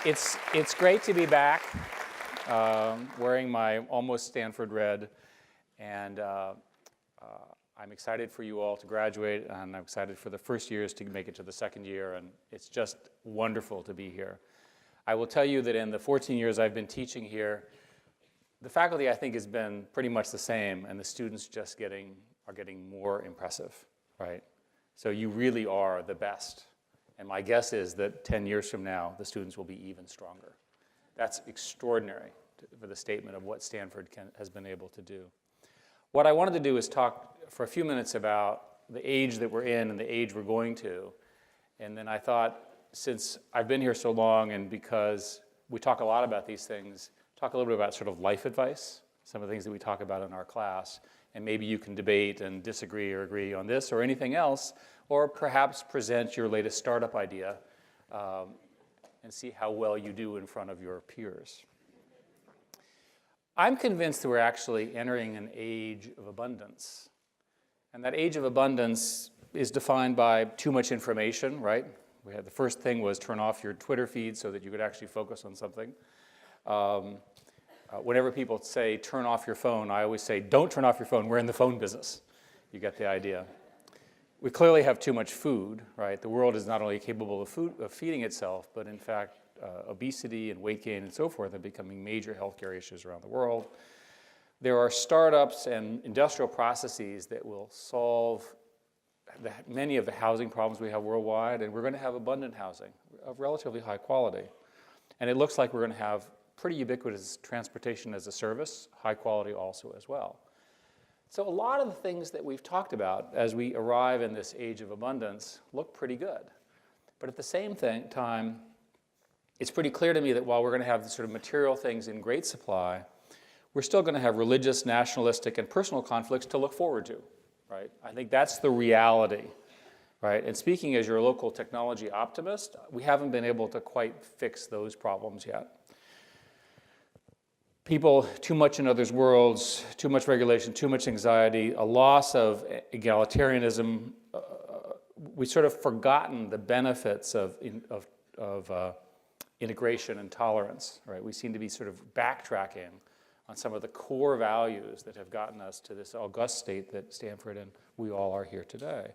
It's great to be back, wearing my almost Stanford red, and I'm excited for you all to graduate, and I'm excited for the first years to make it to the second year, and it's just wonderful to be here. I will tell you that in the 14 years I've been teaching here, the faculty I think has been pretty much the same, and the students just are getting more impressive, right? So you really are the best. And my guess is that 10 years from now, the students will be even stronger. That's extraordinary for the statement of what Stanford has been able to do. What I wanted to do is talk for a few minutes about the age that we're in and the age we're going to. And then I thought, since I've been here so long and because we talk a lot about these things, talk a little bit about sort of life advice, some of the things that we talk about in our class. And maybe you can debate and disagree or agree on this or anything else, or perhaps present your latest startup idea and see how well you do in front of your peers. I'm convinced that we're actually entering an age of abundance. And that age of abundance is defined by too much information, right? The first thing was turn off your Twitter feed so that you could actually focus on something. Whenever people say turn off your phone, I always say don't turn off your phone. We're in the phone business. You get the idea. We clearly have too much food, right? The world is not only capable of feeding itself, but in fact, obesity and weight gain and so forth are becoming major healthcare issues around the world. There are startups and industrial processes that will solve many of the housing problems we have worldwide, and we're going to have abundant housing of relatively high quality. And it looks like we're going to have pretty ubiquitous transportation as a service, high quality also as well. So a lot of the things that we've talked about as we arrive in this age of abundance look pretty good. But at the same time, it's pretty clear to me that while we're going to have the sort of material things in great supply, we're still going to have religious, nationalistic, and personal conflicts to look forward to, right? I think that's the reality, right? And speaking as your local technology optimist, we haven't been able to quite fix those problems yet. People, too much in others' worlds, too much regulation, too much anxiety, a loss of egalitarianism. We've sort of forgotten the benefits of integration and tolerance, right? We seem to be sort of backtracking on some of the core values that have gotten us to this august state that Stanford and we all are here today.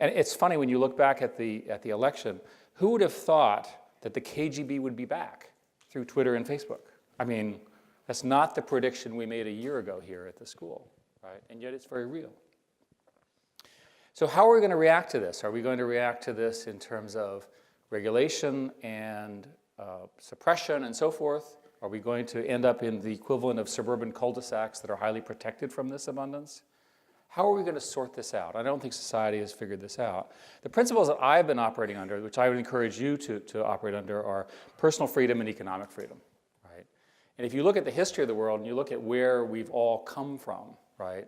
And it's funny when you look back at the election, who would have thought that the KGB would be back through Twitter and Facebook? I mean, that's not the prediction we made a year ago here at the school, right? And yet it's very real. So how are we going to react to this? Are we going to react to this in terms of regulation and suppression and so forth? Are we going to end up in the equivalent of suburban cul-de-sacs that are highly protected from this abundance? How are we going to sort this out? I don't think society has figured this out. The principles that I've been operating under, which I would encourage you to operate under, are personal freedom and economic freedom. And if you look at the history of the world and you look at where we've all come from, right,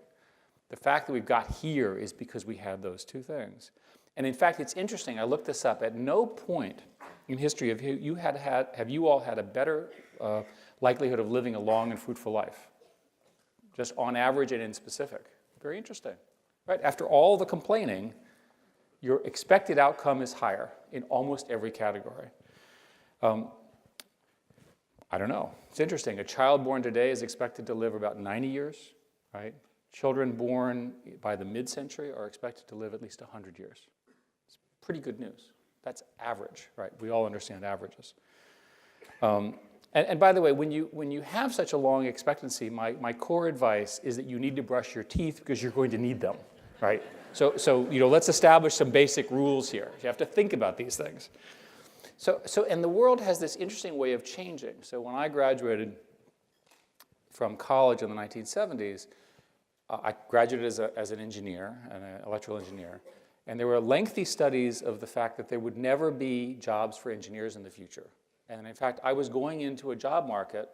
the fact that we've got here is because we had those two things. And in fact, it's interesting, I looked this up, at no point in history have you all had a better likelihood of living a long and fruitful life, just on average and in specific. Very interesting, right? After all the complaining, your expected outcome is higher in almost every category. I don't know. It's interesting. A child born today is expected to live about 90 years, right? Children born by the mid-century are expected to live at least 100 years. It's pretty good news. That's average, right? We all understand averages. And by the way, when you have such a long expectancy, my core advice is that you need to brush your teeth because you're going to need them, right? So let's establish some basic rules here. You have to think about these things. And the world has this interesting way of changing. So when I graduated from college in the 1970s, I graduated as an engineer, an electrical engineer. And there were lengthy studies of the fact that there would never be jobs for engineers in the future. And in fact, I was going into a job market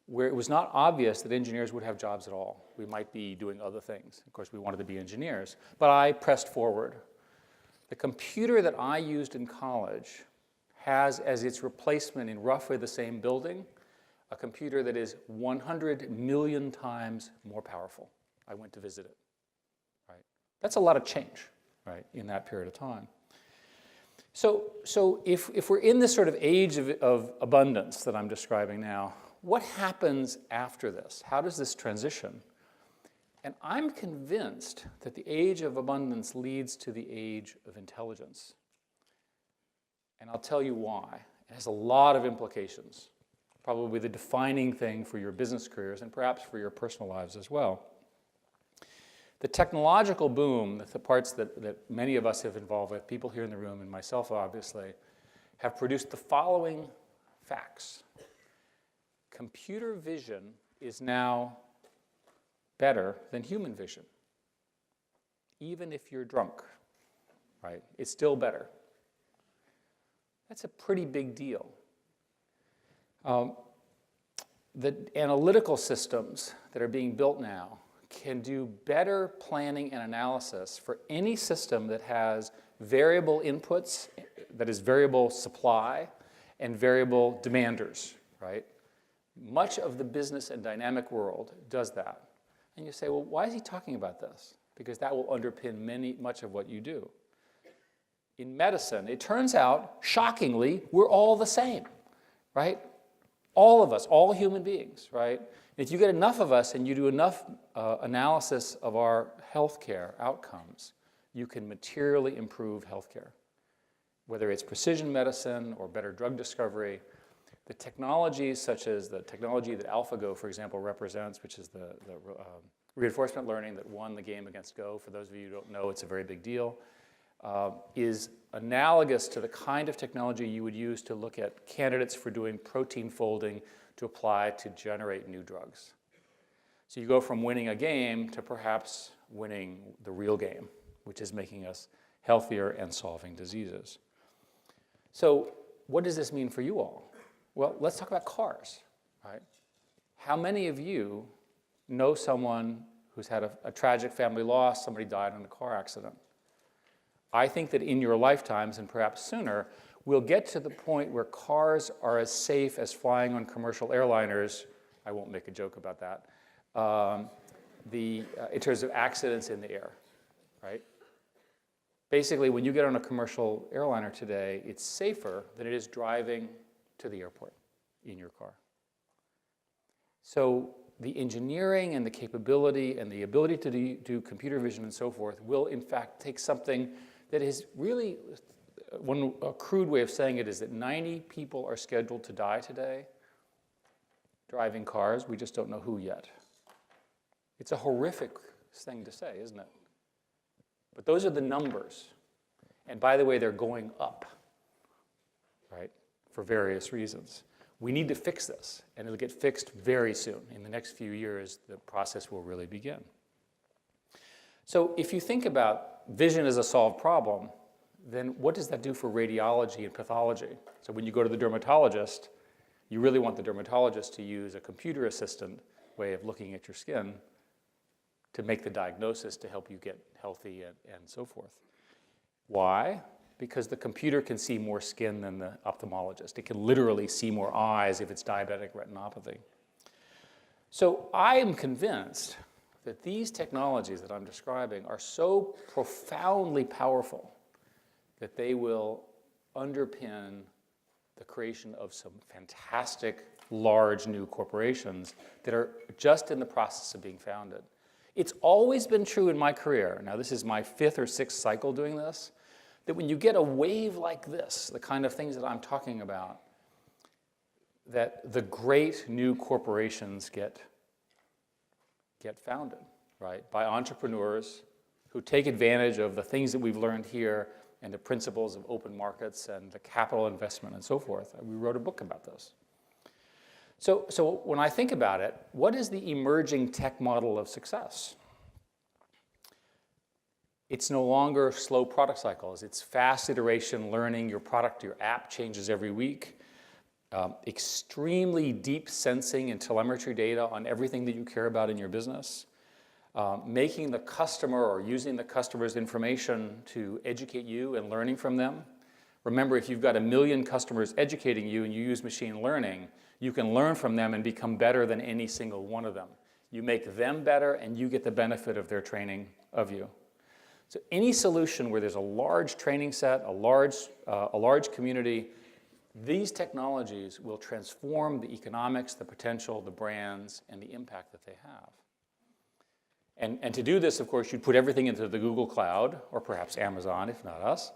where it was not obvious that engineers would have jobs at all. We might be doing other things. Of course, we wanted to be engineers. But I pressed forward. The computer that I used in college has as its replacement in roughly the same building a computer that is 100 million times more powerful. I went to visit it, right? That's a lot of change, right, in that period of time. So if we're in this sort of age of abundance that I'm describing now, what happens after this? How does this transition? And I'm convinced that the age of abundance leads to the age of intelligence. And I'll tell you why. It has a lot of implications, probably the defining thing for your business careers and perhaps for your personal lives as well. The technological boom, the parts that many of us have involved with, people here in the room and myself obviously, have produced the following facts. Computer vision is now better than human vision. Even if you're drunk, right? It's still better. That's a pretty big deal. The analytical systems that are being built now can do better planning and analysis for any system that has variable inputs, that is variable supply, and variable demanders, right? Much of the business and dynamic world does that. And you say, well, why is he talking about this? Because that will underpin much of what you do. In medicine, it turns out, shockingly, we're all the same, right? All of us, all human beings, right? If you get enough of us and you do enough analysis of our healthcare outcomes, you can materially improve healthcare. Whether it's precision medicine or better drug discovery, the technologies such as the technology that AlphaGo, for example, represents, which is the reinforcement learning that won the game against Go. For those of you who don't know, it's a very big deal. Is analogous to the kind of technology you would use to look at candidates for doing protein folding to apply to generate new drugs. So you go from winning a game to perhaps winning the real game, which is making us healthier and solving diseases. So what does this mean for you all? Well, let's talk about cars, right? How many of you know someone who's had a tragic family loss, somebody died in a car accident? I think that in your lifetimes, and perhaps sooner, we'll get to the point where cars are as safe as flying on commercial airliners. I won't make a joke about that. In terms of accidents in the air, right? Basically, when you get on a commercial airliner today, it's safer than it is driving to the airport in your car. So the engineering and the capability and the ability to do computer vision and so forth will, in fact, take something that is really, a crude way of saying it is that 90 people are scheduled to die today driving cars. We just don't know who yet. It's a horrific thing to say, isn't it? But those are the numbers. And by the way, they're going up, right, for various reasons. We need to fix this, and it'll get fixed very soon. In the next few years, the process will really begin. So if you think about vision as a solved problem, then what does that do for radiology and pathology? So when you go to the dermatologist, you really want the dermatologist to use a computer assistant way of looking at your skin to make the diagnosis to help you get healthy and so forth. Why? Because the computer can see more skin than the ophthalmologist. It can literally see more eyes if it's diabetic retinopathy. So I am convinced that these technologies that I'm describing are so profoundly powerful that they will underpin the creation of some fantastic, large new corporations that are just in the process of being founded. It's always been true in my career, now this is my 5th or 6th cycle doing this, that when you get a wave like this, the kind of things that I'm talking about, that the great new corporations get founded, right, by entrepreneurs who take advantage of the things that we've learned here and the principles of open markets and the capital investment and so forth. We wrote a book about this. So when I think about it, what is the emerging tech model of success? It's no longer slow product cycles. It's fast iteration learning. Your product, your app changes every week. Extremely deep sensing and telemetry data on everything that you care about in your business. Making the customer or using the customer's information to educate you and learning from them. Remember, if you've got 1 million customers educating you and you use machine learning, you can learn from them and become better than any single one of them. You make them better and you get the benefit of their training of you. So any solution where there's a large training set, a large community, these technologies will transform the economics, the potential, the brands, and the impact that they have. And to do this, of course, you'd put everything into the Google Cloud, or perhaps Amazon, if not us.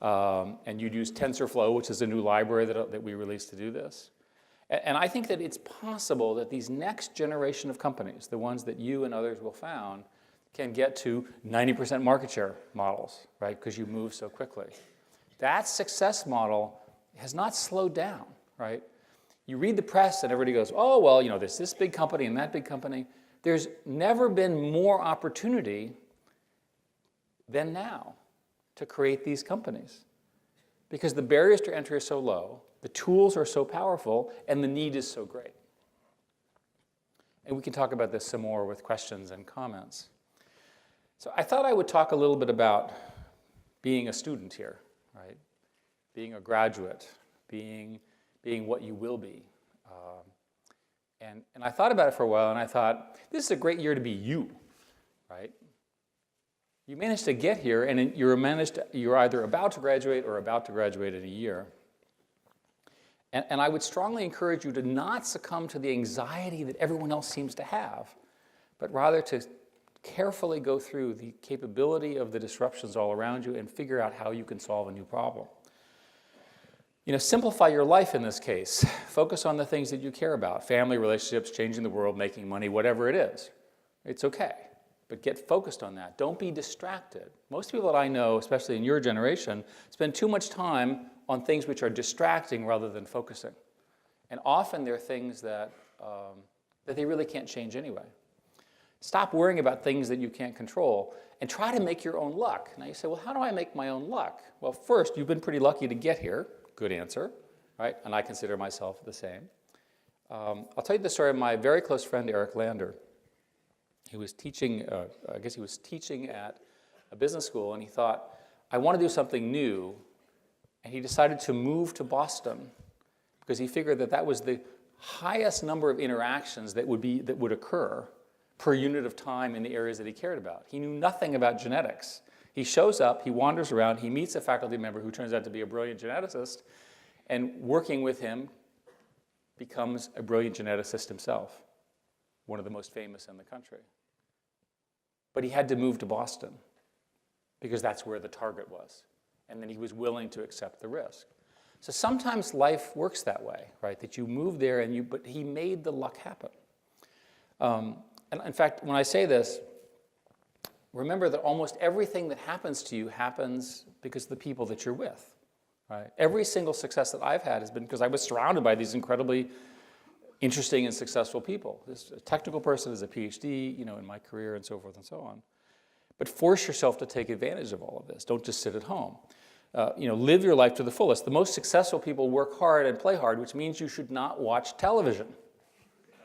And you'd use TensorFlow, which is a new library that we released to do this. And I think that it's possible that these next generation of companies, the ones that you and others will found, can get to 90% market share models, right? Because you move so quickly. That success model has not slowed down, right? You read the press and everybody goes, oh, well, you know, there's this big company and that big company. There's never been more opportunity than now to create these companies because the barriers to entry are so low, the tools are so powerful, and the need is so great. And we can talk about this some more with questions and comments. So I thought I would talk a little bit about being a student here, right? Being a graduate, being what you will be. And I thought about it for a while, and I thought, this is a great year to be you, right? You managed to get here, and you're either about to graduate or about to graduate in a year. And I would strongly encourage you to not succumb to the anxiety that everyone else seems to have, but rather to carefully go through the capability of the disruptions all around you and figure out how you can solve a new problem. You know, simplify your life in this case. Focus on the things that you care about. Family, relationships, changing the world, making money, whatever it is. It's okay, but get focused on that. Don't be distracted. Most people that I know, especially in your generation, spend too much time on things which are distracting rather than focusing. And often they're things that they really can't change anyway. Stop worrying about things that you can't control and try to make your own luck. Now you say, well, how do I make my own luck? Well, first, you've been pretty lucky to get here. Good answer, right? And I consider myself the same. I'll tell you the story of my very close friend, Eric Lander. He was teaching, I guess he was teaching at a business school, and he thought, I want to do something new. And he decided to move to Boston because he figured that that was the highest number of interactions that would occur per unit of time in the areas that he cared about. He knew nothing about genetics. He shows up, he wanders around, he meets a faculty member who turns out to be a brilliant geneticist, and working with him becomes a brilliant geneticist himself, one of the most famous in the country. But he had to move to Boston because that's where the target was. And then he was willing to accept the risk. So sometimes life works that way, right? That you move there, but he made the luck happen. And in fact, when I say this, remember that almost everything that happens to you happens because of the people that you're with, right? Every single success that I've had has been because I was surrounded by these incredibly interesting and successful people. This a technical person is a PhD, you know, in my career and so forth and so on. But force yourself to take advantage of all of this. Don't just sit at home. You know, live your life to the fullest. The most successful people work hard and play hard, which means you should not watch television.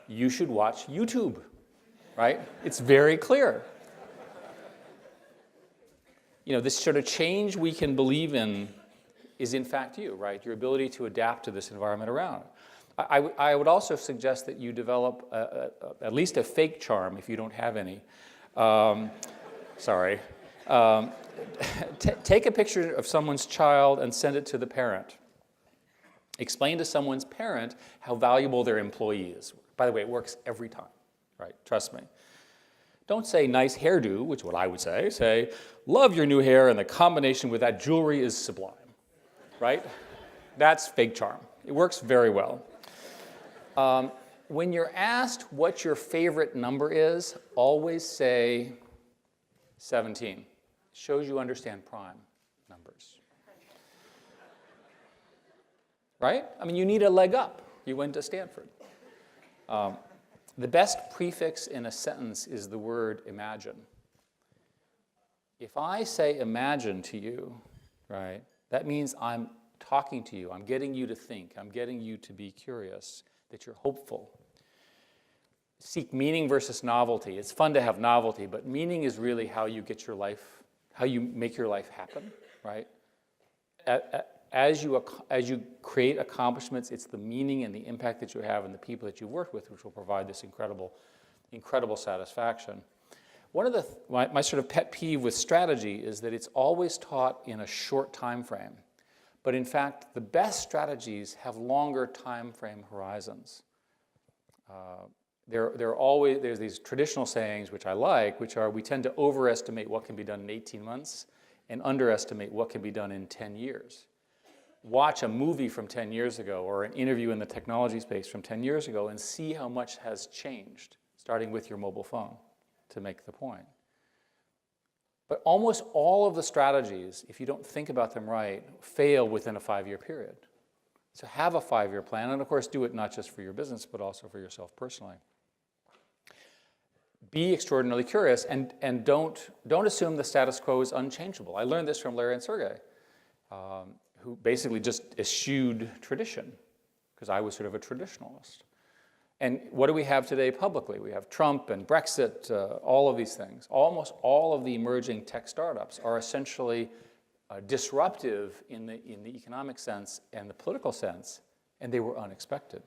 You should watch YouTube, right? It's very clear. You know, this sort of change we can believe in is in fact you, right? Your ability to adapt to this environment around. I would also suggest that you develop at least a fake charm if you don't have any. Sorry. Take a picture of someone's child and send it to the parent. Explain to someone's parent how valuable their employee is. By the way, it works every time, right? Trust me. Don't say nice hairdo, which is what I would say. Say, love your new hair and the combination with that jewelry is sublime, right? That's fake charm. It works very well. When you're asked what your favorite number is, always say 17. Shows you understand prime numbers. Right? I mean, you need a leg up. You went to Stanford. The best prefix in a sentence is the word imagine. If I say imagine to you, right, that means I'm talking to you. I'm getting you to think. I'm getting you to be curious, that you're hopeful. Seek meaning versus novelty. It's fun to have novelty, but meaning is really how you get your life, how you make your life happen, right? As you create accomplishments, it's the meaning and the impact that you have and the people that you work with which will provide this incredible satisfaction. One of my sort of pet peeve with strategy is that it's always taught in a short time frame. But in fact, the best strategies have longer time frame horizons. There's these traditional sayings, which I like, which are we tend to overestimate what can be done in 18 months and underestimate what can be done in 10 years. Watch a movie from 10 years ago or an interview in the technology space from 10 years ago and see how much has changed, starting with your mobile phone, to make the point. But almost all of the strategies, if you don't think about them right, fail within a 5-year period. So have a 5-year plan, and of course do it not just for your business, but also for yourself personally. Be extraordinarily curious, and don't assume the status quo is unchangeable. I learned this from Larry and Sergey, who basically just eschewed tradition, because I was sort of a traditionalist. And what do we have today publicly? We have Trump and Brexit, all of these things. Almost all of the emerging tech startups are essentially disruptive in the economic sense and the political sense, and they were unexpected.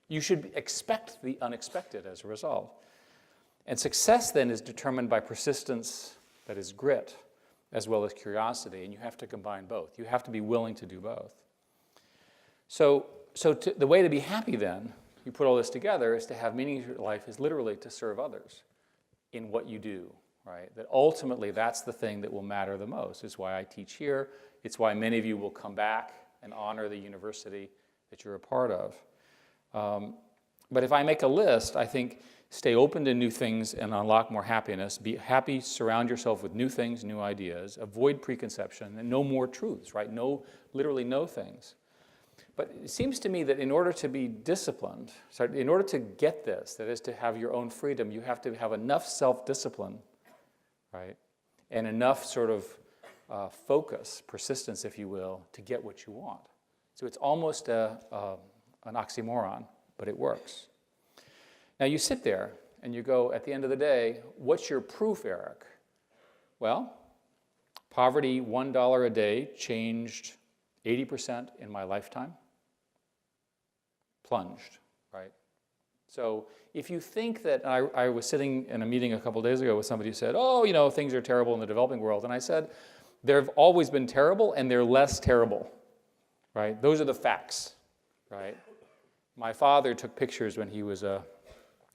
You should expect the unexpected as a result. And success then is determined by persistence, that is grit, as well as curiosity, and you have to combine both. You have to be willing to do both. So the way to be happy then, you put all this together, is to have meaning in your life is literally to serve others in what you do, right? That ultimately that's the thing that will matter the most. It's why I teach here. It's why many of you will come back and honor the university that you're a part of. But if I make a list, I think stay open to new things and unlock more happiness. Be happy, surround yourself with new things, new ideas. Avoid preconception and know more truths, right? Literally know things. But it seems to me that in order to be disciplined, in order to get this, that is to have your own freedom, you have to have enough self-discipline, right? And enough sort of focus, persistence, if you will, to get what you want. So it's almost an oxymoron, but it works. Now you sit there and you go, at the end of the day, what's your proof, Eric? Well, poverty, $1 a day, changed 80% in my lifetime. Plunged, right? So if you think that, I was sitting in a meeting a couple days ago with somebody who said, oh, things are terrible in the developing world. And I said, they've always been terrible and they're less terrible, right? Those are the facts, right? My father took pictures when he was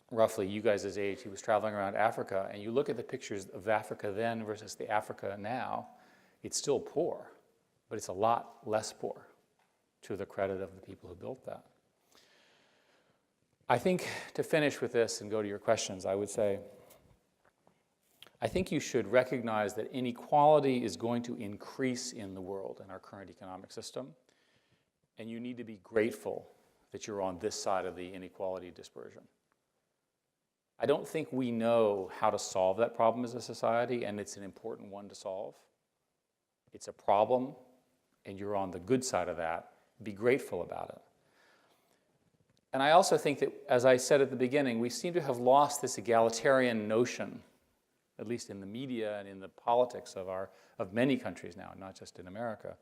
roughly you guys' age. He was traveling around Africa, and you look at the pictures of Africa then versus the Africa now, it's still poor, but it's a lot less poor, to the credit of the people who built that. I think to finish with this and go to your questions, I would say, I think you should recognize that inequality is going to increase in the world in our current economic system, and you need to be grateful that you're on this side of the inequality dispersion. I don't think we know how to solve that problem as a society, and it's an important one to solve. It's a problem, and you're on the good side of that. Be grateful about it. And I also think that, as I said at the beginning, we seem to have lost this egalitarian notion, at least in the media and in the politics of many countries now, not just in America.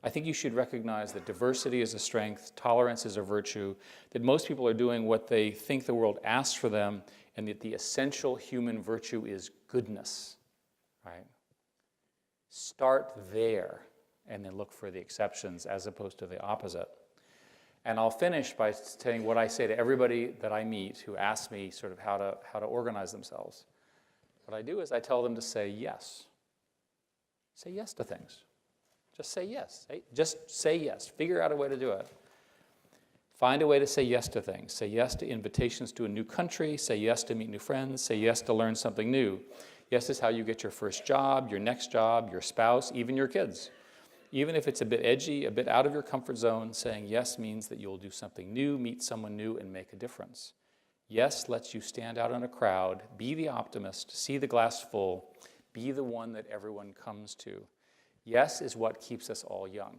I think you should recognize that diversity is a strength, tolerance is a virtue, that most people are doing what they think the world asks for them, and that the essential human virtue is goodness, right? Start there, and then look for the exceptions as opposed to the opposite. And I'll finish by saying what I say to everybody that I meet who asks me sort of how to organize themselves. What I do is I tell them to say yes. Say yes to things. Just say yes. Just say yes. Figure out a way to do it. Find a way to say yes to things. Say yes to invitations to a new country. Say yes to meet new friends. Say yes to learn something new. Yes is how you get your first job, your next job, your spouse, even your kids. Even if it's a bit edgy, a bit out of your comfort zone, saying yes means that you'll do something new, meet someone new, and make a difference. Yes lets you stand out in a crowd, be the optimist, see the glass full, be the one that everyone comes to. Yes is what keeps us all young.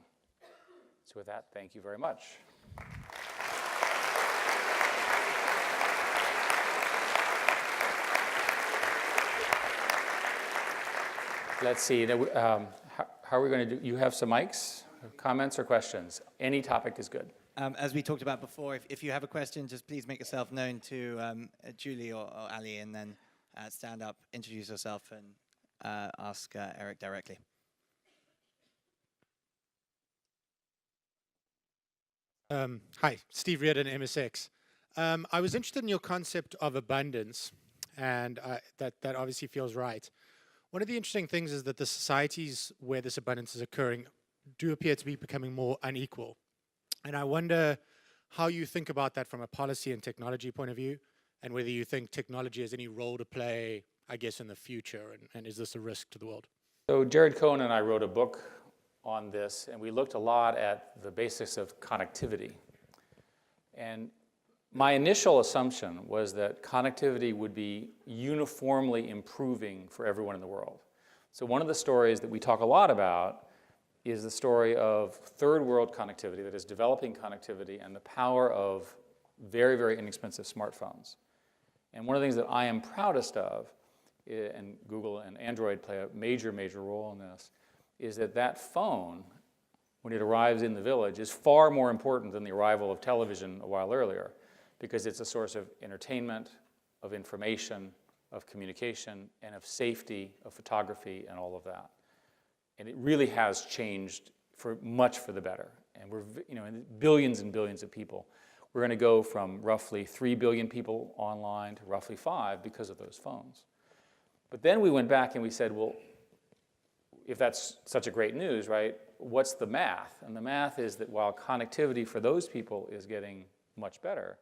So with that, thank you very much. Let's see. How are we going to do? You have some mics, comments, or questions? Any topic is good. As we talked about before, if you have a question, just please make yourself known to Julie or Ali, and then stand up, introduce yourself, and ask Eric directly. Hi, Steve Reardon, MSX. I was interested in your concept of abundance, and that obviously feels right. One of the interesting things is that the societies where this abundance is occurring do appear to be becoming more unequal. And I wonder how you think about that from a policy and technology point of view, and whether you think technology has any role to play, I guess, in the future, and is this a risk to the world? So Jared Cohen and I wrote a book on this, and we looked a lot at the basics of connectivity. And my initial assumption was that connectivity would be uniformly improving for everyone in the world. So one of the stories that we talk a lot about is the story of third world connectivity, that is developing connectivity, and the power of very, very inexpensive smartphones. And one of the things that I am proudest of, and Google and Android play a major, major role in this, is that that phone, when it arrives in the village, is far more important than the arrival of television a while earlier, because it's a source of entertainment, of information, of communication, and of safety, of photography, and all of that. And it really has changed much for the better. And we're, billions and billions of people. We're going to go from roughly 3 billion people online to roughly 5 because of those phones. But then we went back and we said, well, if that's such a great news, right, what's the math? And the math is that while connectivity for those people is getting much better,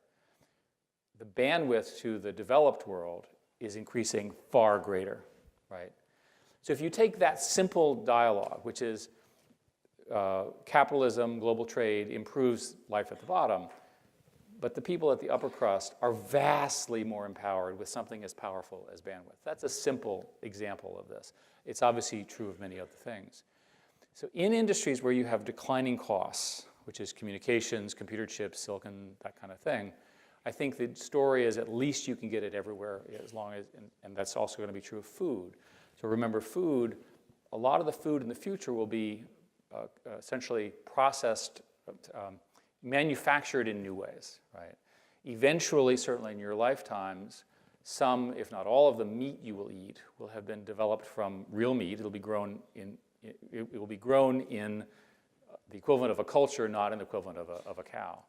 the bandwidth to the developed world is increasing far greater, right? So if you take that simple dialogue, which is capitalism, global trade improves life at the bottom, but the people at the upper crust are vastly more empowered with something as powerful as bandwidth. That's a simple example of this. It's obviously true of many other things. So in industries where you have declining costs, which is communications, computer chips, silicon, that kind of thing, I think the story is at least you can get it everywhere, as long as, and that's also going to be true of food. So remember, food, a lot of the food in the future will be essentially processed, manufactured in new ways, right? Eventually, certainly in your lifetimes, some, if not all of the meat you will eat will have been developed from real meat. It will be grown in the equivalent of a culture, not in the equivalent of a cow.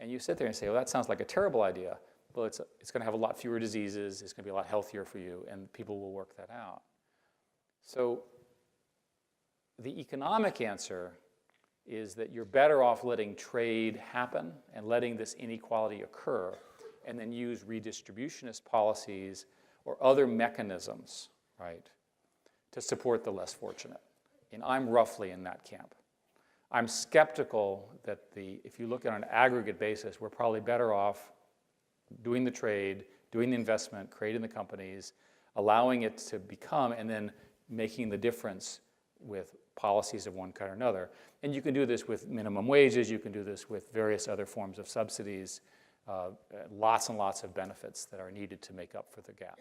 And you sit there and say, well, that sounds like a terrible idea. Well, it's going to have a lot fewer diseases. It's going to be a lot healthier for you, and people will work that out. So the economic answer is that you're better off letting trade happen and letting this inequality occur, and then use redistributionist policies or other mechanisms, right, to support the less fortunate. And I'm roughly in that camp. I'm skeptical that if you look at an aggregate basis, we're probably better off doing the trade, doing the investment, creating the companies, allowing it to become, and then making the difference with policies of one kind or another. And you can do this with minimum wages, you can do this with various other forms of subsidies, lots and lots of benefits that are needed to make up for the gap.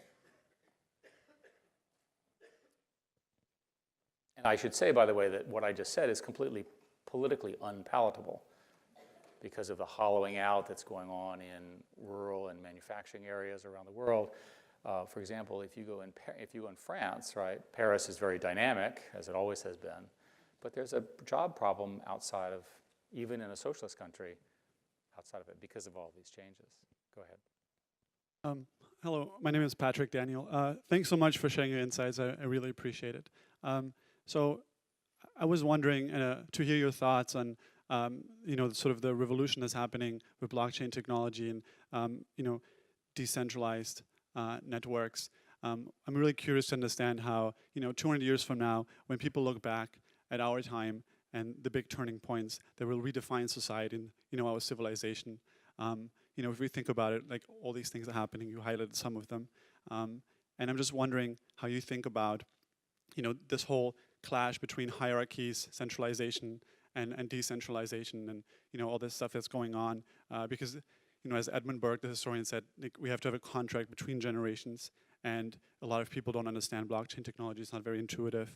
And I should say, by the way, that what I just said is completely politically unpalatable because of the hollowing out that's going on in rural and manufacturing areas around the world. For example, if you go in France, right, Paris is very dynamic, as it always has been, but there's a job problem outside of, even in a socialist country, outside of it because of all these changes. Go ahead. Hello, my name is Patrick Daniel. Thanks so much for sharing your insights. I really appreciate it. So I was wondering to hear your thoughts on sort of the revolution that's happening with blockchain technology and decentralized networks. I'm really curious to understand how 200 years from now, when people look back at our time and the big turning points that will redefine society and our civilization. If we think about it, like all these things are happening, you highlighted some of them, and I'm just wondering how you think about this whole clash between hierarchies, centralization, and decentralization, and all this stuff that's going on, because as Edmund Burke, the historian, said, we have to have a contract between generations, and a lot of people don't understand blockchain technology. It's not very intuitive.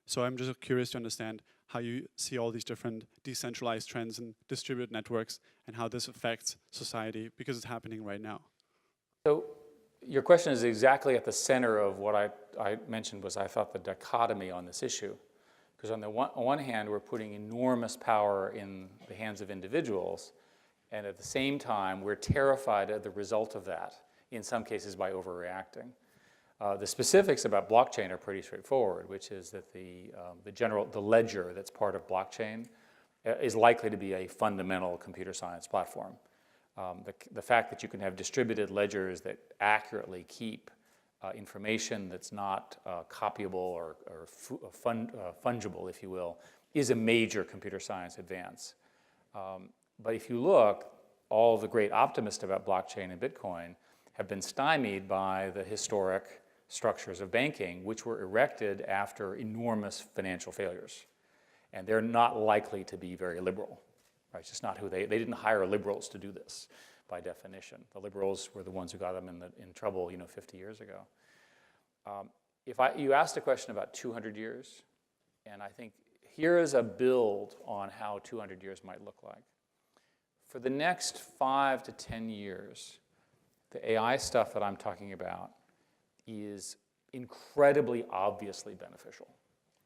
So I'm just curious to understand how you see all these different decentralized trends and distributed networks and how this affects society, because it's happening right now. So your question is exactly at the center of what I mentioned was I thought the dichotomy on this issue. Because on the one hand, we're putting enormous power in the hands of individuals, and at the same time, we're terrified of the result of that, in some cases by overreacting. The specifics about blockchain are pretty straightforward, which is that the ledger that's part of blockchain is likely to be a fundamental computer science platform. The fact that you can have distributed ledgers that accurately keep information that's not copyable or fungible, if you will, is a major computer science advance. But if you look, all the great optimists about blockchain and Bitcoin have been stymied by the historic structures of banking, which were erected after enormous financial failures. And they're not likely to be very liberal. Right? It's just not who they didn't hire liberals to do this by definition. The liberals were the ones who got them in trouble 50 years ago. You asked a question about 200 years, and I think here is a build on how 200 years might look like. For the next 5 to 10 years, the AI stuff that I'm talking about is incredibly obviously beneficial.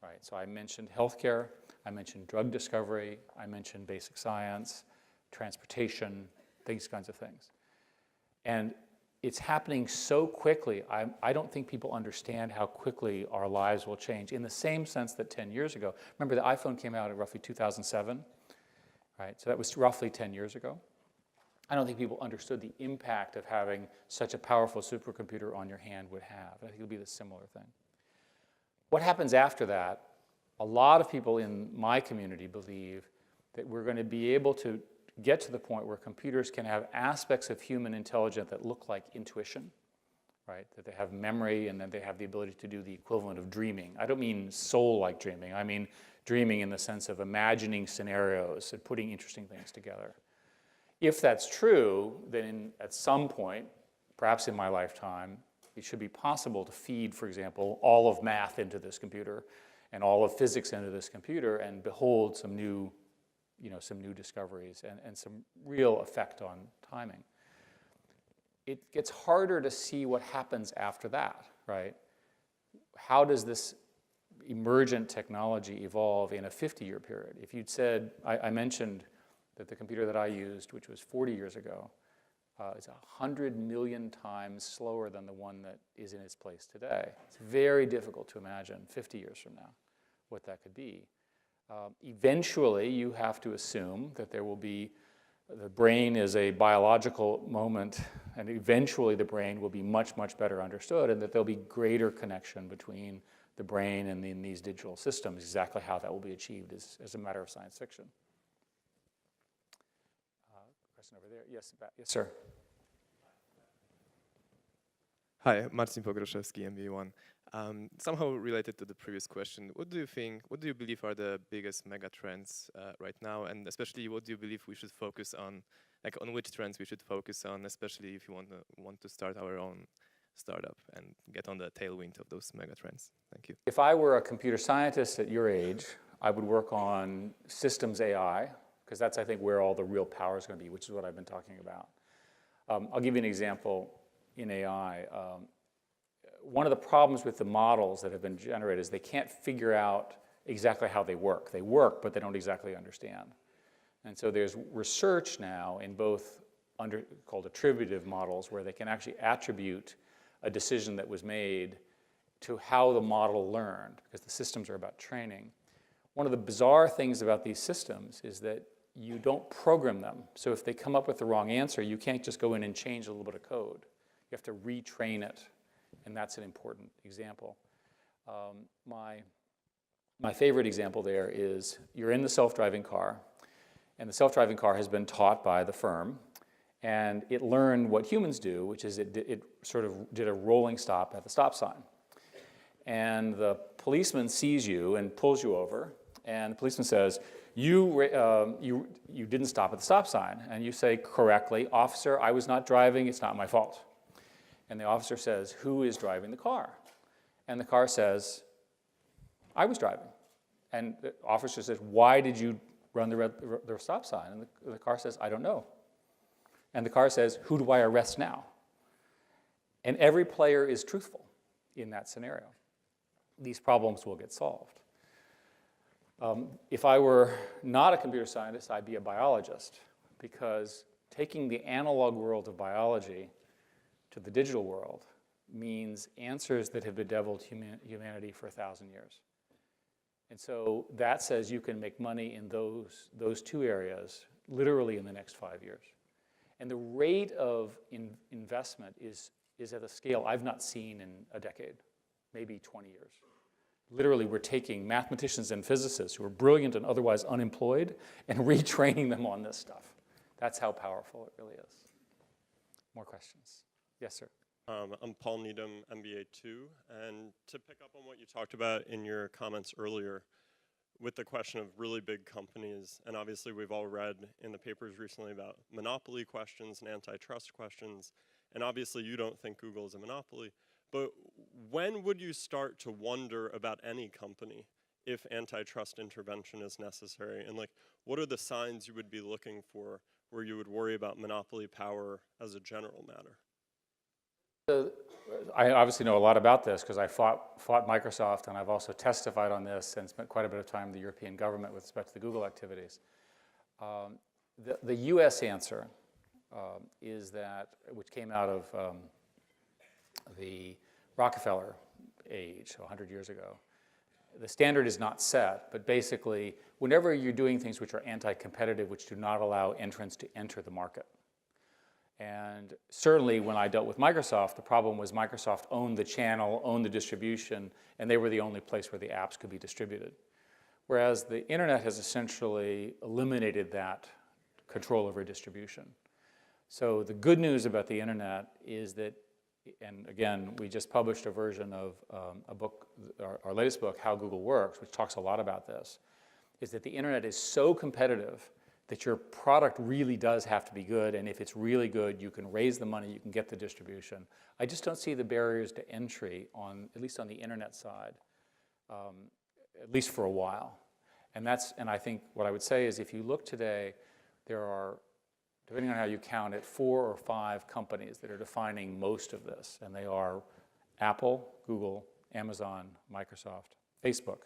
Right? So I mentioned healthcare, I mentioned drug discovery, I mentioned basic science, transportation, these kinds of things. And it's happening so quickly, I don't think people understand how quickly our lives will change in the same sense that 10 years ago. Remember, the iPhone came out in roughly 2007, right? So that was roughly 10 years ago. I don't think people understood the impact of having such a powerful supercomputer on your hand would have. I think it'll be the similar thing. What happens after that, a lot of people in my community believe that we're going to be able to get to the point where computers can have aspects of human intelligence that look like intuition, right? That they have memory and that they have the ability to do the equivalent of dreaming. I don't mean soul-like dreaming. I mean dreaming in the sense of imagining scenarios and putting interesting things together. If that's true, then at some point, perhaps in my lifetime, it should be possible to feed, for example, all of math into this computer and all of physics into this computer and behold some new discoveries and some real effect on timing. It gets harder to see what happens after that, right? How does this emergent technology evolve in a 50-year period? If you'd said, I mentioned that the computer that I used, which was 40 years ago, is 100 million times slower than the one that is in its place today. It's very difficult to imagine 50 years from now what that could be. Eventually, you have to assume that there will be, the brain is a biological moment, and eventually the brain will be much, much better understood, and that there'll be greater connection between the brain and these digital systems. Exactly how that will be achieved is a matter of science fiction. Question over there. Yes, sir. Hi, Marcin Pogrzeszewski, MV1. Somehow related to the previous question, what do you believe are the biggest mega trends right now? And especially, what do you believe we should focus on, on which trends we should focus on, especially if you want to start our own startup and get on the tailwind of those mega trends? Thank you. If I were a computer scientist at your age, I would work on systems AI, because that's, I think, where all the real power is going to be, which is what I've been talking about. I'll give you an example in AI. One of the problems with the models that have been generated is they can't figure out exactly how they work. They work, but they don't exactly understand. And so there's research now in both called attributive models, where they can actually attribute a decision that was made to how the model learned, because the systems are about training. One of the bizarre things about these systems is that you don't program them. So if they come up with the wrong answer, you can't just go in and change a little bit of code. You have to retrain it, and that's an important example. My favorite example there is you're in the self-driving car, and the self-driving car has been taught by the firm, and it learned what humans do, which is it sort of did a rolling stop at the stop sign. And the policeman sees you and pulls you over, and the policeman says, you didn't stop at the stop sign. And you say correctly, officer, I was not driving, it's not my fault. And the officer says, who is driving the car? And the car says, I was driving. And the officer says, why did you run the stop sign? And the car says, I don't know. And the car says, who do I arrest now? And every player is truthful in that scenario. These problems will get solved. If I were not a computer scientist, I'd be a biologist, because taking the analog world of biology to the digital world means answers that have bedeviled humanity for 1,000 years. And so that says you can make money in those two areas literally in the next 5 years. And the rate of investment is at a scale I've not seen in a decade, maybe 20 years. Literally, we're taking mathematicians and physicists who are brilliant and otherwise unemployed and retraining them on this stuff. That's how powerful it really is. More questions? Yes, sir. I'm Paul Needham, MBA 2, and to pick up on what you talked about in your comments earlier with the question of really big companies, and obviously we've all read in the papers recently about monopoly questions and antitrust questions, and obviously you don't think Google is a monopoly, but when would you start to wonder about any company if antitrust intervention is necessary? And like, what are the signs you would be looking for where you would worry about monopoly power as a general matter? I obviously know a lot about this because I fought Microsoft, and I've also testified on this and spent quite a bit of time in the European government with respect to the Google activities. The US answer is that, which came out of the Rockefeller age, 100 years ago. The standard is not set, but basically, whenever you're doing things which are anti-competitive, which do not allow entrants to enter the market. And certainly when I dealt with Microsoft, the problem was Microsoft owned the channel, owned the distribution, and they were the only place where the apps could be distributed. Whereas the internet has essentially eliminated that control over distribution. So the good news about the internet is that, and again, we just published a version of a book, our latest book, How Google Works, which talks a lot about this, is that the internet is so competitive that your product really does have to be good, and if it's really good, you can raise the money, you can get the distribution. I just don't see the barriers to entry at least on the internet side, at least for a while. And I think what I would say is if you look today, there are, depending on how you count it, 4 or 5 companies that are defining most of this, and they are Apple, Google, Amazon, Microsoft, Facebook.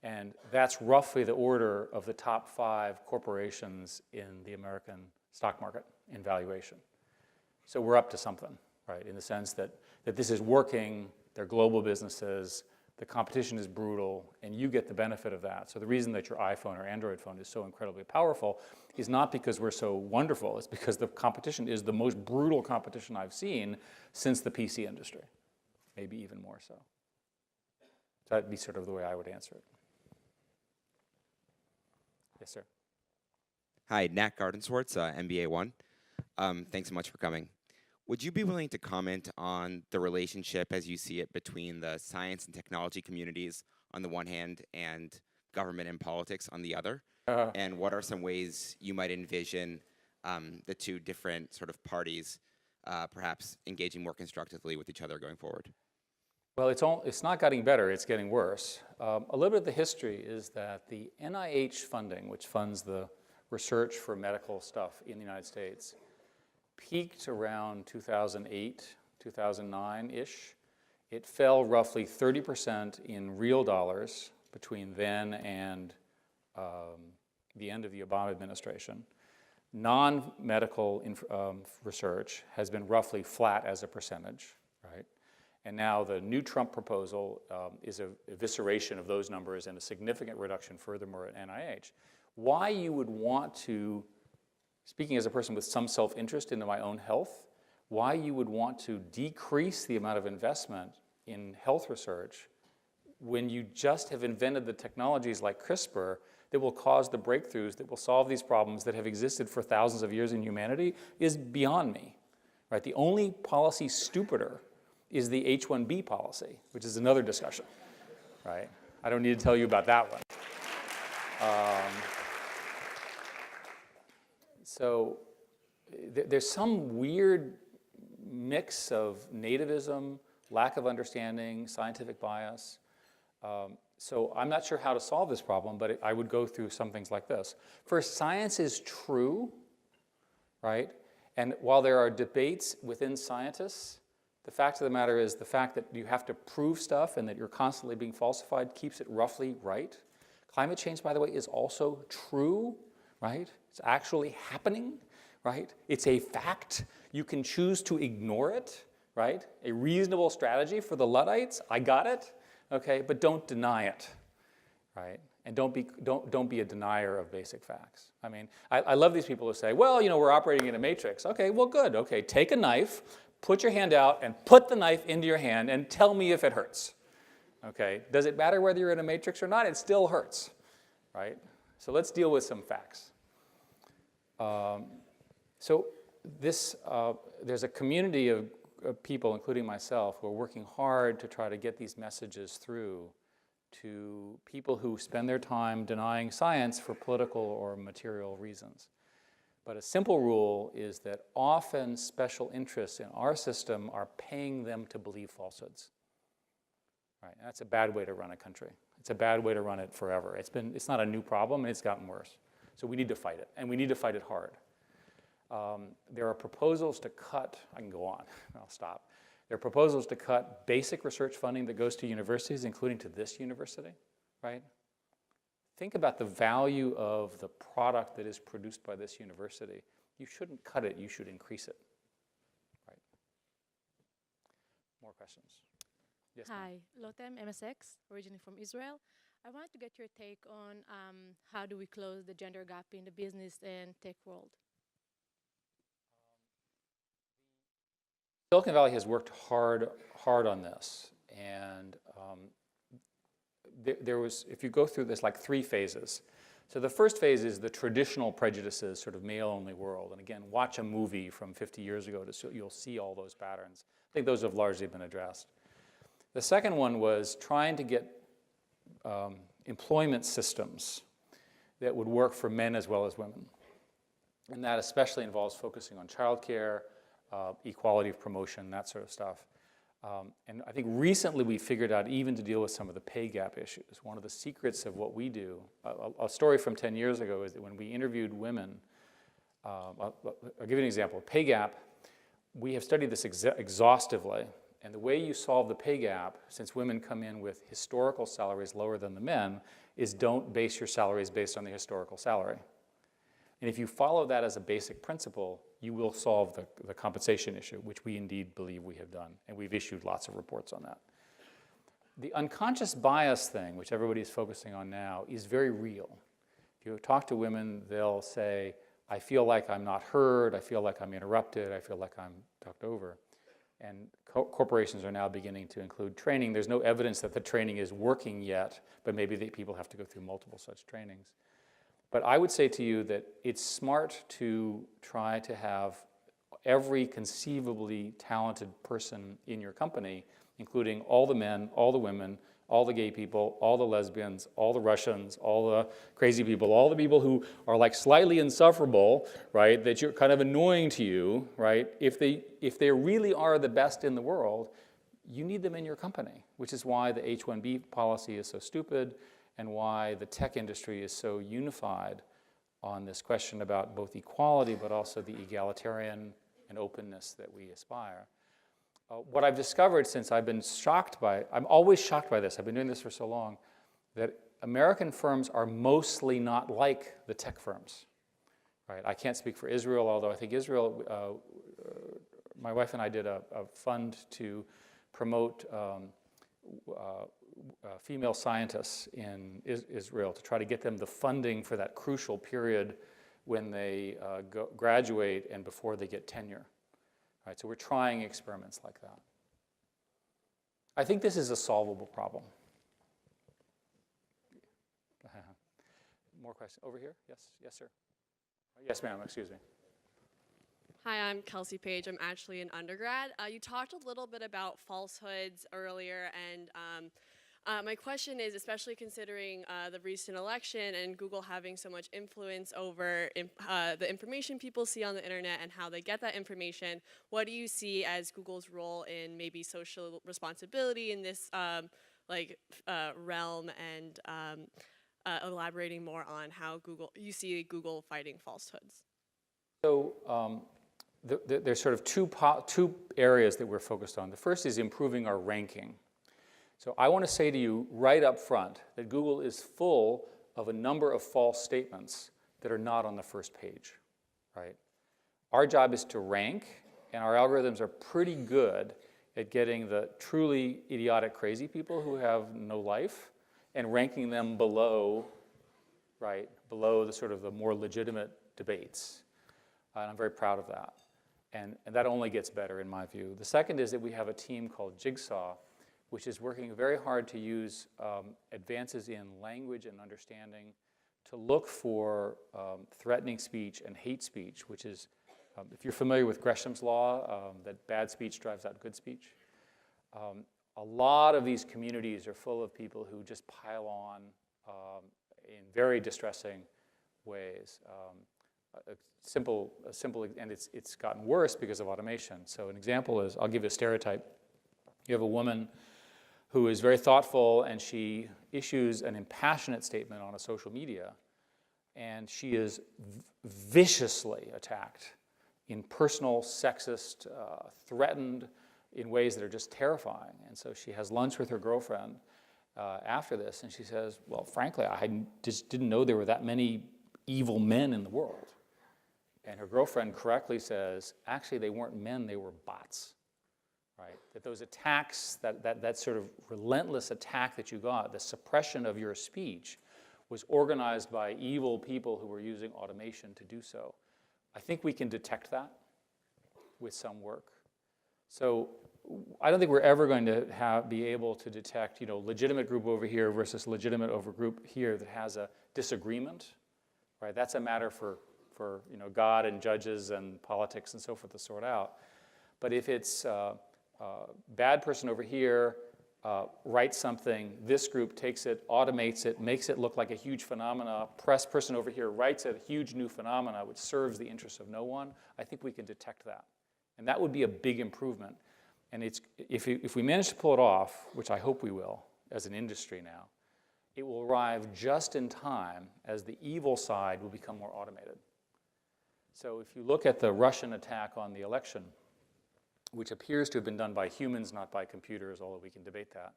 And that's roughly the order of the top 5 corporations in the American stock market in valuation. So we're up to something, right, in the sense that this is working, they're global businesses, the competition is brutal, and you get the benefit of that. So the reason that your iPhone or Android phone is so incredibly powerful is not because we're so wonderful, it's because the competition is the most brutal competition I've seen since the PC industry, maybe even more so. So that'd be sort of the way I would answer it. Yes, sir. Hi, Nat Gardenswartz, MBA 1. Thanks so much for coming. Would you be willing to comment on the relationship as you see it between the science and technology communities on the one hand and government and politics on the other? And what are some ways you might envision the two different sort of parties perhaps engaging more constructively with each other going forward? Well, it's not getting better, it's getting worse. A little bit of the history is that the NIH funding, which funds the research for medical stuff in the United States, peaked around 2008, 2009-ish. It fell roughly 30% in real dollars between then and the end of the Obama administration. Non-medical research has been roughly flat as a percentage, right? And now the new Trump proposal is an evisceration of those numbers and a significant reduction furthermore at NIH. Why you would want to, speaking as a person with some self-interest into my own health, why you would want to decrease the amount of investment in health research when you just have invented the technologies like CRISPR that will cause the breakthroughs that will solve these problems that have existed for thousands of years in humanity is beyond me, right? The only policy stupider is the H-1B policy, which is another discussion, right? I don't need to tell you about that one. So there's some weird mix of nativism, lack of understanding, scientific bias. So I'm not sure how to solve this problem, but I would go through some things like this. First, science is true, right? And while there are debates within scientists, The fact of the matter is the fact that you have to prove stuff and that you're constantly being falsified keeps it roughly right. Climate change, by the way, is also true, right? It's actually happening, right? It's a fact. You can choose to ignore it, right? A reasonable strategy for the Luddites, I got it, okay? But don't deny it, right? And don't be a denier of basic facts. I mean, I love these people who say, well, you know, we're operating in a matrix. Okay, well, good. Okay, take a knife, put your hand out, and put the knife into your hand, and tell me if it hurts. Okay, does it matter whether you're in a matrix or not? It still hurts, right? So let's deal with some facts. There's a community of people, including myself, who are working hard to try to get these messages through to people who spend their time denying science for political or material reasons. But a simple rule is that often special interests in our system are paying them to believe falsehoods. Right? And that's a bad way to run a country. It's a bad way to run it forever. It's not a new problem, and it's gotten worse. So we need to fight it, and we need to fight it hard. There are proposals to cut, I can go on, I'll stop. There are proposals to cut basic research funding that goes to universities, including to this university, right? Think about the value of the product that is produced by this university. You shouldn't cut it, you should increase it, right? More questions? Yes, Hi, Lotem, MSX, originally from Israel. I wanted to get your take on how do we close the gender gap in the business and tech world? Silicon Valley has worked hard on this, and there was, if you go through this, like 3 phases. So the first phase is the traditional prejudices, sort of male-only world, and again, watch a movie from 50 years ago, you'll see all those patterns. I think those have largely been addressed. The second one was trying to get employment systems that would work for men as well as women, and that especially involves focusing on childcare, equality of promotion, that sort of stuff. And I think recently we figured out even to deal with some of the pay gap issues. One of the secrets of what we do, a story from 10 years ago is that when we interviewed women, I'll give you an example. Pay gap, we have studied this exhaustively, and the way you solve the pay gap, since women come in with historical salaries lower than the men, is don't base your salaries based on the historical salary. And if you follow that as a basic principle, you will solve the compensation issue, which we indeed believe we have done. And we've issued lots of reports on that. The unconscious bias thing, which everybody is focusing on now, is very real. If you talk to women, they'll say, I feel like I'm not heard, I feel like I'm interrupted, I feel like I'm talked over. And corporations are now beginning to include training. There's no evidence that the training is working yet, but maybe people have to go through multiple such trainings. But I would say to you that it's smart to try to have every conceivably talented person in your company, including all the men, all the women, all the gay people, all the lesbians, all the Russians, all the crazy people, all the people who are like slightly insufferable, right, that you're kind of annoying to you, right? If they really are the best in the world, you need them in your company, which is why the H-1B policy is so stupid, and why the tech industry is so unified on this question about both equality but also the egalitarian and openness that we aspire. What I've discovered since I've been I'm always shocked by this, I've been doing this for so long, that American firms are mostly not like the tech firms. Right? I can't speak for Israel, although I think Israel, my wife and I did a fund to promote female scientists in Israel to try to get them the funding for that crucial period when they graduate and before they get tenure. Right, so we're trying experiments like that. I think this is a solvable problem. More questions? Over here? Yes, yes, sir. Yes, ma'am, excuse me. Hi, I'm Kelsey Page. I'm actually an undergrad. You talked a little bit about falsehoods earlier, and my question is, especially considering the recent election and Google having so much influence over the information people see on the internet and how they get that information, what do you see as Google's role in maybe social responsibility in this realm, and elaborating more on how you see Google fighting falsehoods? So there's sort of two areas that we're focused on. The first is improving our ranking. So I want to say to you right up front that Google is full of a number of false statements that are not on the first page, right? Our job is to rank, and our algorithms are pretty good at getting the truly idiotic, crazy people who have no life and ranking them below, right, below the sort of the more legitimate debates. And I'm very proud of that. And that only gets better in my view. The second is that we have a team called Jigsaw, which is working very hard to use advances in language and understanding to look for threatening speech and hate speech, which is, if you're familiar with Gresham's law, that bad speech drives out good speech. A lot of these communities are full of people who just pile on in very distressing ways. A simple, and it's gotten worse because of automation. So an example is, I'll give you a stereotype. You have a woman who is very thoughtful, and she issues an impassionate statement on a social media, and she is viciously attacked in personal, sexist, threatened in ways that are just terrifying. And so she has lunch with her girlfriend after this, and she says, well, frankly, I just didn't know there were that many evil men in the world. And her girlfriend correctly says, actually, they weren't men, they were bots, right? That those attacks, that sort of relentless attack that you got, the suppression of your speech, was organized by evil people who were using automation to do so. I think we can detect that with some work. So I don't think we're ever going to be able to detect, legitimate group over here versus legitimate over group here that has a disagreement, right? That's a matter for God and judges and politics and so forth to sort out. But if it's bad person over here writes something, this group takes it, automates it, makes it look like a huge phenomena, press person over here writes a huge new phenomena which serves the interests of no one, I think we can detect that. And that would be a big improvement. And if we manage to pull it off, which I hope we will as an industry now, it will arrive just in time as the evil side will become more automated. So if you look at the Russian attack on the election, which appears to have been done by humans, not by computers, although we can debate that,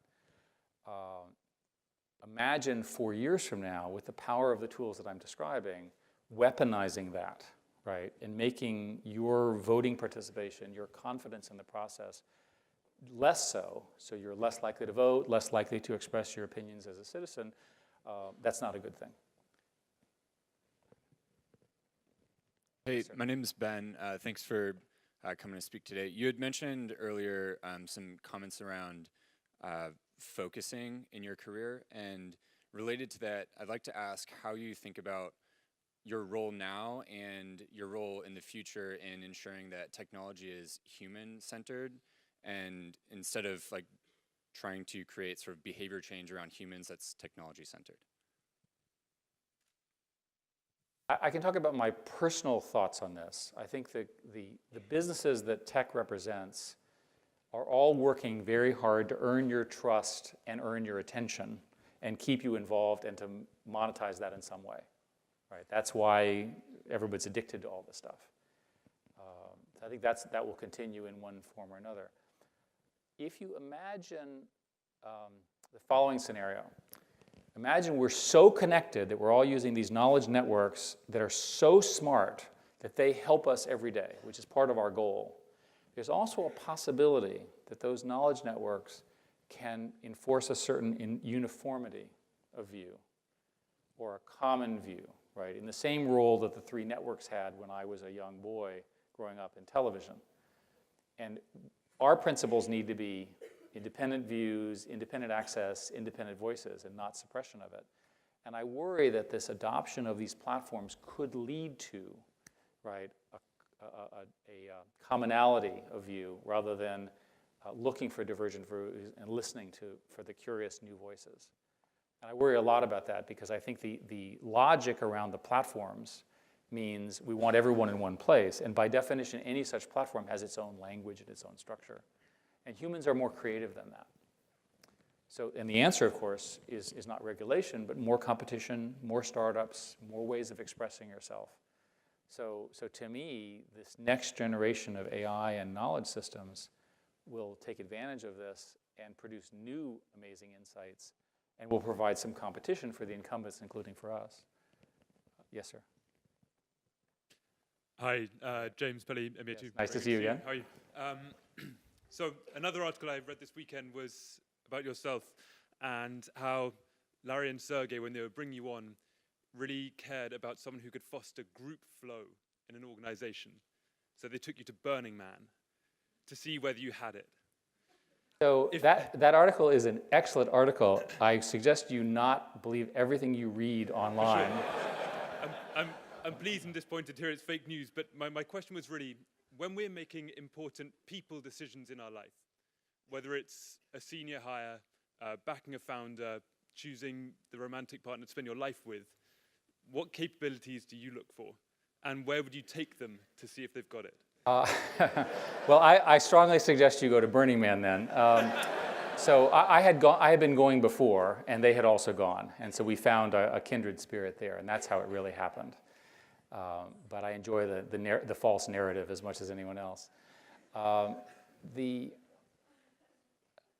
imagine 4 years from now, with the power of the tools that I'm describing, weaponizing that, right, and making your voting participation, your confidence in the process, less so you're less likely to vote, less likely to express your opinions as a citizen. That's not a good thing. Hey, Yes, sir. my name is Ben. Thanks for coming to speak today. You had mentioned earlier some comments around focusing in your career, and related to that, I'd like to ask how you think about your role now and your role in the future in ensuring that technology is human-centered, and instead of like trying to create sort of behavior change around humans, that's technology-centered. I can talk about my personal thoughts on this. I think the businesses that tech represents are all working very hard to earn your trust and earn your attention and keep you involved and to monetize that in some way. Right? That's why everybody's addicted to all this stuff. I think that will continue in one form or another. If you imagine the following scenario, imagine we're so connected that we're all using these knowledge networks that are so smart that they help us every day, which is part of our goal. There's also a possibility that those knowledge networks can enforce a certain uniformity of view or a common view, right? In the same role that the three networks had when I was a young boy growing up in television. And our principles need to be independent views, independent access, independent voices, and not suppression of it. And I worry that this adoption of these platforms could lead to, right, a commonality of view rather than looking for divergent views and listening for the curious new voices. And I worry a lot about that because I think the logic around the platforms means we want everyone in one place. And by definition, any such platform has its own language and its own structure. And humans are more creative than that. So, and the answer, of course, is not regulation, but more competition, more startups, more ways of expressing yourself. So to me, this next generation of AI and knowledge systems will take advantage of this and produce new amazing insights, and will provide some competition for the incumbents, including for us. Yes, sir. Hi, James Pelly, MBA2. Yes, nice to see you again. How are you? So another article I read this weekend was about yourself and how Larry and Sergey, when they were bringing you on, really cared about someone who could foster group flow in an organization. So they took you to Burning Man to see whether you had it. So that article is an excellent article. I suggest you not believe everything you read online. Sure. I'm pleased and disappointed to hear it's fake news, but my question was really, when we're making important people decisions in our life, whether it's a senior hire, backing a founder, choosing the romantic partner to spend your life with, what capabilities do you look for? And where would you take them to see if they've got it? Well, I strongly suggest you go to Burning Man then. So I had been going before, and they had also gone. And so we found a kindred spirit there, and that's how it really happened. But I enjoy the false narrative as much as anyone else.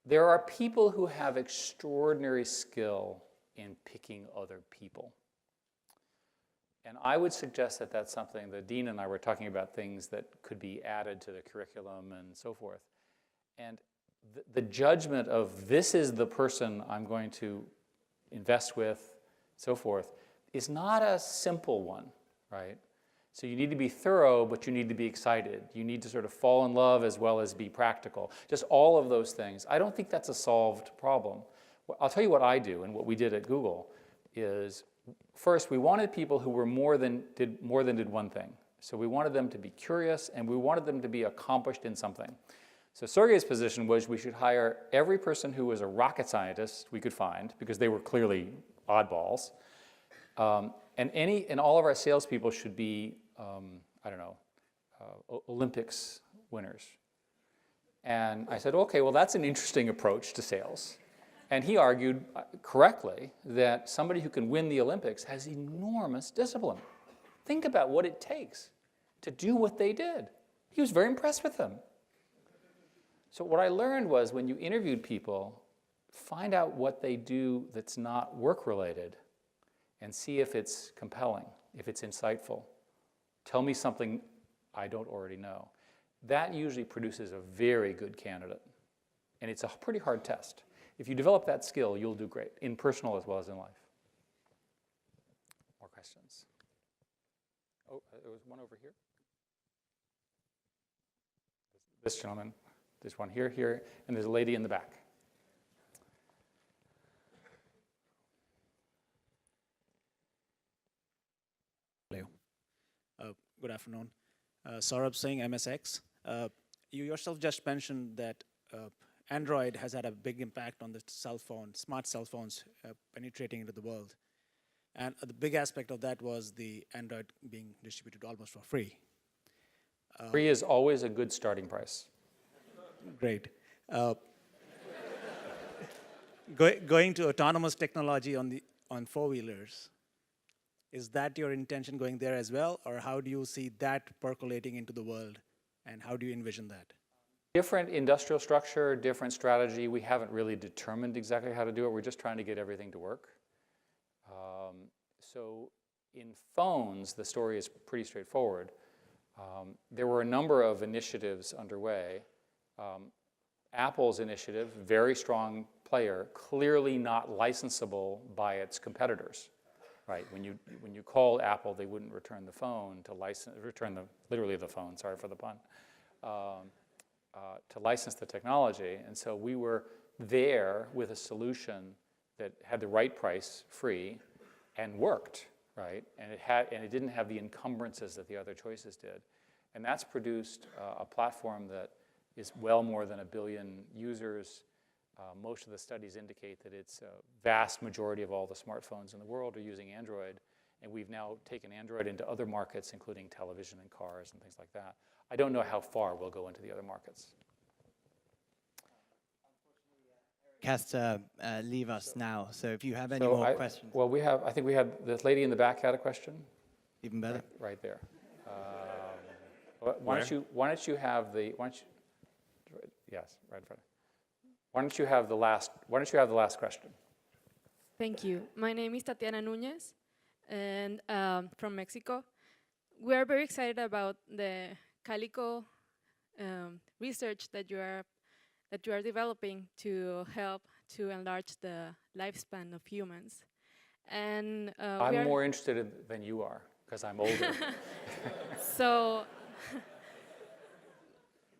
There are people who have extraordinary skill in picking other people. And I would suggest that that's something that Dean and I were talking about, things that could be added to the curriculum and so forth. And the judgment of this is the person I'm going to invest with, so forth, is not a simple one, right? So you need to be thorough, but you need to be excited. You need to sort of fall in love as well as be practical. Just all of those things. I don't think that's a solved problem. I'll tell you what I do and what we did at Google is, first, we wanted people who were did one thing. So we wanted them to be curious, and we wanted them to be accomplished in something. So Sergey's position was we should hire every person who was a rocket scientist we could find, because they were clearly oddballs. And all of our salespeople should be, Olympics winners. And I said, okay, well, that's an interesting approach to sales. And he argued correctly that somebody who can win the Olympics has enormous discipline. Think about what it takes to do what they did. He was very impressed with them. So what I learned was when you interviewed people, find out what they do that's not work-related and see if it's compelling, if it's insightful. Tell me something I don't already know. That usually produces a very good candidate. And it's a pretty hard test. If you develop that skill, you'll do great, in personal as well as in life. More questions? Oh, there was one over here. This gentleman. There's one here, and there's a lady in the back. Hello. Good afternoon. Saurabh Singh, MSX. You yourself just mentioned that Android has had a big impact on the smart cell phones penetrating into the world. And the big aspect of that was the Android being distributed almost for free. Free is always a good starting price. Great. Going to autonomous technology on four-wheelers, is that your intention going there as well? Or how do you see that percolating into the world? And how do you envision that? Different industrial structure, different strategy. We haven't really determined exactly how to do it. We're just trying to get everything to work. So in phones, the story is pretty straightforward. There were a number of initiatives underway. Apple's initiative, very strong player, clearly not licensable by its competitors. Right? When you called Apple, they wouldn't return the phone literally the phone. Sorry for the pun. To license the technology, and so we were there with a solution that had the right price, free, and worked, right? And it didn't have the encumbrances that the other choices did, and that's produced a platform that is well more than 1 billion users. Most of the studies indicate that it's a vast majority of all the smartphones in the world are using Android, and we've now taken Android into other markets, including television and cars and things like that. I don't know how far we'll go into the other markets. Has to leave us now, so if you have any more questions. Well, I think we had, the lady in the back had a question. Even better. Right there. Why don't you have the, yes, right in front. Why don't you have the last question? Thank you. My name is Tatiana Núñez, and from Mexico. We are very excited about the Calico research that you are developing to help to enlarge the lifespan of humans. And I'm more interested than you are because I'm older. So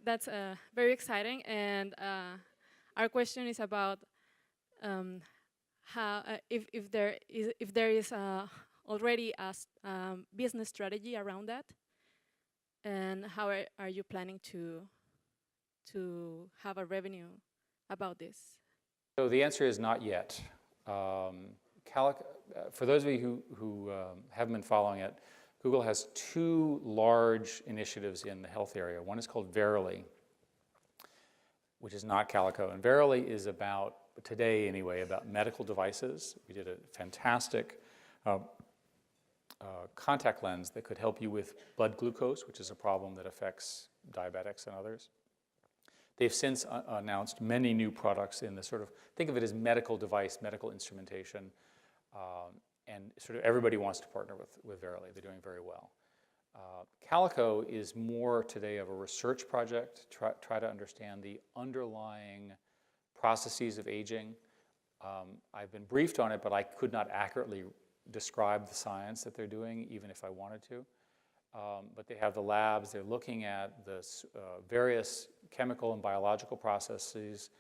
that's very exciting. And our question is about how if there is already a business strategy around that, and how are you planning to have a revenue about this? So the answer is not yet. For those of you who haven't been following it, Google has two large initiatives in the health area. One is called Verily, which is not Calico. And Verily is about, today anyway, about medical devices. We did a fantastic contact lens that could help you with blood glucose, which is a problem that affects diabetics and others. They've since announced many new products in the sort of, think of it as medical device, medical instrumentation, and sort of everybody wants to partner with Verily. They're doing very well. Calico is more today of a research project, try to understand the underlying processes of aging. I've been briefed on it, but I could not accurately describe the science that they're doing, even if I wanted to. But they have the labs, they're looking at the various chemical and biological processes.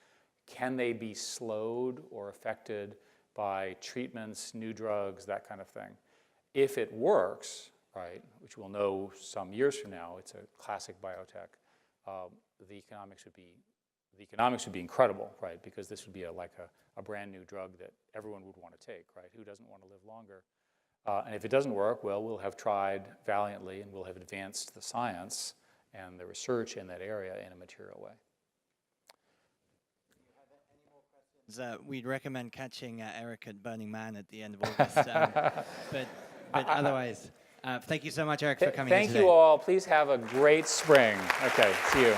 Can they be slowed or affected by treatments, new drugs, that kind of thing? If it works, right, which we'll know some years from now, it's a classic biotech, the economics would be incredible, right? Because this would be like a brand new drug that everyone would want to take, right? Who doesn't want to live longer? And if it doesn't work, well, we'll have tried valiantly and we'll have advanced the science and the research in that area in a material way. We'd recommend catching Eric at Burning Man at the end of August. But otherwise, thank you so much, Eric, for coming in today. Thank you all. Please have a great spring. Okay, see you.